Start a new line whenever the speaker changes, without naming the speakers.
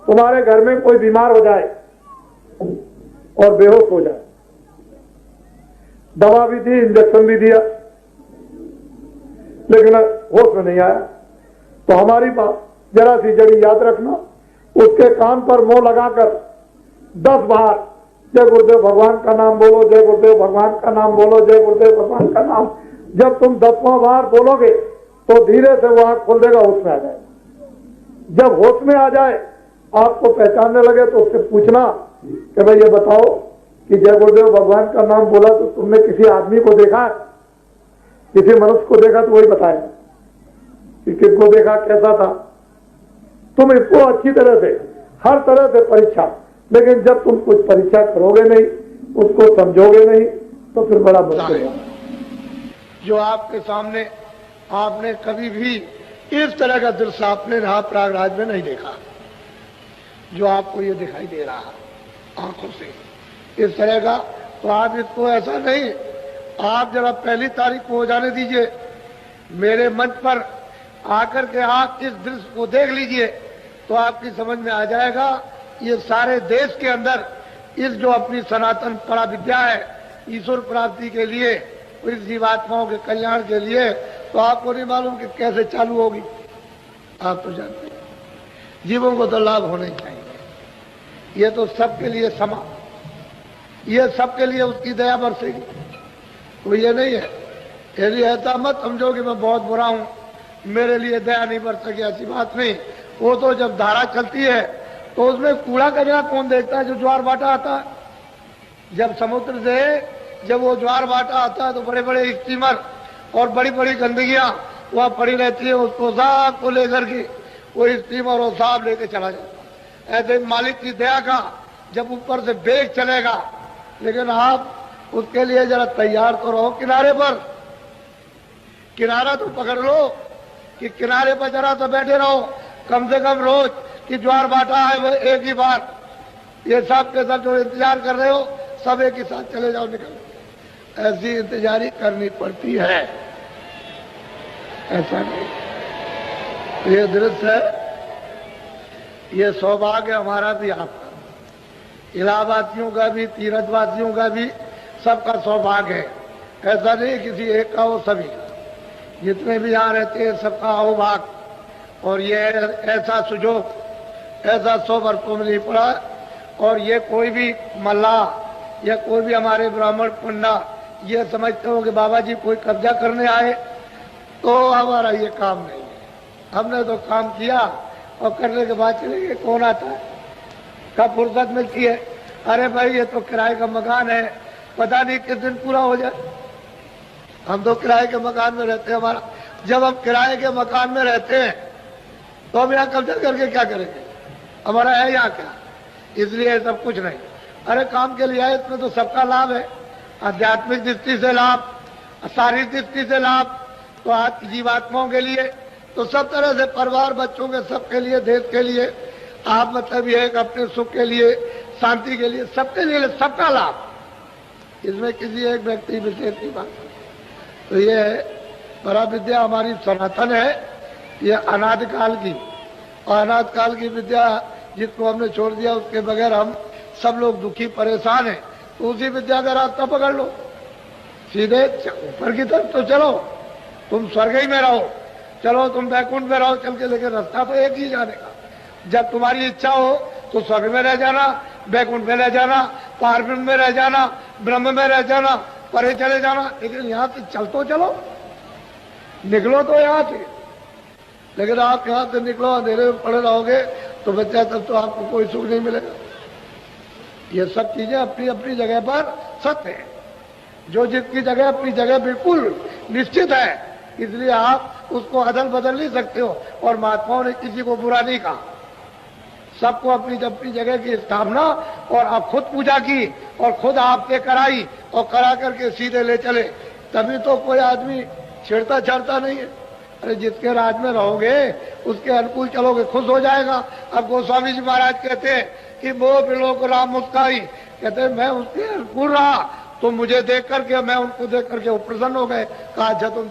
तुम्हारे घर में कोई बीमार हो जाए और बेहोश हो जाए, दवा भी दी, इंजेक्शन भी दिया, लेकिन होश में नहीं आया, तो हमारी बात जरा सी जड़ी याद रखना, उसके कान पर मुंह लगाकर 10 बार जय गुरुदेव भगवान का नाम बोलो, जय गुरुदेव भगवान का नाम बोलो, जय गुरुदेव भगवान का नाम। जब तुम 10वां बार बोलोगे तो धीरे से वो आंख खोल देगा, होश में आ जाएगा। जब होश में आ जाए, आपको पहचानने लगे, तो उससे पूछना कि भाई ये बताओ कि जय गुरुदेव भगवान का नाम बोला तो तुमने किसी आदमी को देखा है, किसी मनुष्य को देखा, तो वही बताएगा कि किसको देखा, कैसा था। तुम इसको अच्छी तरह से, हर तरह से परीक्षा, लेकिन जब तुम कुछ परीक्षा करोगे नहीं, उसको समझोगे नहीं, तो फिर बड़ा मुश्किल है।
जो आपके सामने आपने कभी भी इस तरह का दृश्य आपने यहाँ प्रयागराज में नहीं देखा, जो आपको ये दिखाई दे रहा है आंखों से इस तरह का। तो आप इसको ऐसा नहीं, आप जरा पहली तारीख को हो जाने दीजिए, मेरे मंच पर आकर के आप इस दृश्य को देख लीजिए, तो आपकी समझ में आ जाएगा। ये सारे देश के अंदर इस जो अपनी सनातन परा विद्या है ईश्वर प्राप्ति के लिए, इस जीवात्माओं के कल्याण के लिए, तो आपको नहीं मालूम कि कैसे चालू होगी। आप तो जानते हैं, जीवों को तो लाभ होने चाहिए। ये तो सबके लिए समा, ये सबके लिए उसकी दया बरसेगी। तो ये नहीं है, यदि ऐसा मत समझो कि मैं बहुत बुरा हूं, मेरे लिए दया नहीं बरस सकी, ऐसी बात नहीं। वो तो जब धारा चलती है तो उसमें कूड़ा कचरा कौन देखता है? जो ज्वार भाटा आता है, जब समुद्र से जब वो ज्वार भाटा आता है, तो बड़े बड़े स्टीमर और बड़ी बड़ी गंदगियां वहां पड़ी रहती है, उसको साफ को लेकर के वो स्टीमर और साफ लेके चला जाता है। ऐसे मालिक की दया का जब ऊपर से बेग चलेगा, लेकिन आप उसके लिए जरा तैयार तो रहो। किनारे पर किनारा तो पकड़ लो, कि किनारे पर जरा तो बैठे रहो, कम से कम रोज कि ज्वार भाटा है वो एक ही बार, ये सब के सब जो इंतजार कर रहे हो, सब एक ही साथ चले जाओ, निकल। ऐसी इंतजारी करनी पड़ती है, ऐसा नहीं। ये दृश्य है, ये सौभाग्य हमारा भी, आपका, इलाहाबादियों का भी, तीर्थवासियों का भी, सबका सौभाग्य है। ऐसा नहीं किसी एक का हो, सभी का, जितने भी यहाँ रहते हैं सबका अहोभाग। और ये ऐसा सुजोग, ऐसा 100 वर्षों में नहीं पड़ा। और ये कोई भी मल्लाह या कोई भी हमारे ब्राह्मण पुण्य ये समझते हो कि बाबा जी कोई कब्जा करने आए, तो हमारा ये काम नहीं है। हमने तो काम किया और करने के बाद चले गए। कौन आता है, कब फुर्सत मिलती है? अरे भाई ये तो किराए का मकान है, पता नहीं किस दिन पूरा हो जाए। हम तो किराए के मकान में रहते हैं। हमारा जब हम किराए के मकान में रहते हैं तो हम यहाँ कब्जा करके क्या करेंगे? हमारा है यहाँ क्या? इसलिए सब कुछ नहीं। अरे काम के लिए आए, इसमें तो सबका लाभ है, आध्यात्मिक दृष्टि से लाभ, शारीरिक दृष्टि से लाभ, तो आज की जीवात्माओं के लिए, तो सब तरह से परिवार, बच्चों के, सबके लिए, देश के लिए, आप मतलब ये है कि अपने सुख के लिए, शांति के लिए, सबके लिए सबका लाभ। इसमें किसी एक व्यक्ति विशेष की बात। तो ये परा विद्या हमारी सनातन है, ये अनादिकाल की, और अनादिकाल की विद्या जिसको हमने छोड़ दिया, उसके बगैर हम सब लोग दुखी परेशान हैं। तो उसी विद्या का रास्ता पकड़ लो, सीधे ऊपर की तरफ तो चलो, तुम स्वर्ग ही में रहो, चलो तुम वैकुंठ में रहो चल के, लेकिन रास्ता तो एक ही जाने का। जब तुम्हारी इच्छा हो तो स्वर्ग में रह जाना, वैकुंठ में रह जाना, पारब्रह्म में रह जाना, ब्रह्म में रह जाना, परे चले जाना, लेकिन यहाँ से चल तो चलो, निकलो तो यहाँ से। लेकिन आप यहाँ से निकलो, अंधेरे में पड़े रहोगे तो बच्चा, तब तो आपको कोई सुख नहीं मिलेगा। ये सब चीजें अपनी अपनी जगह पर सत्य है, जो जिसकी जगह अपनी जगह बिल्कुल निश्चित है, इसलिए आप उसको अदल बदल नहीं सकते हो। और महात्माओं ने किसी को बुरा नहीं कहा, सबको अपनी अपनी जगह की स्थापना, और आप खुद पूजा की और खुद आपसे कराई और करा करके सीधे ले चले, तभी तो कोई आदमी छेड़ता छाड़ता नहीं है। अरे जिसके राज में रहोगे उसके अनुकूल चलोगे, खुश हो जाएगा। अब गोस्वामी जी महाराज कहते हैं कि वो बिलो को राम मुस्काई, कहते हैं मैं उसके अनुकूल रहा तो मुझे देख करके, मैं उनको देख करके वो प्रसन्न हो गए। कहा अच्छा तुम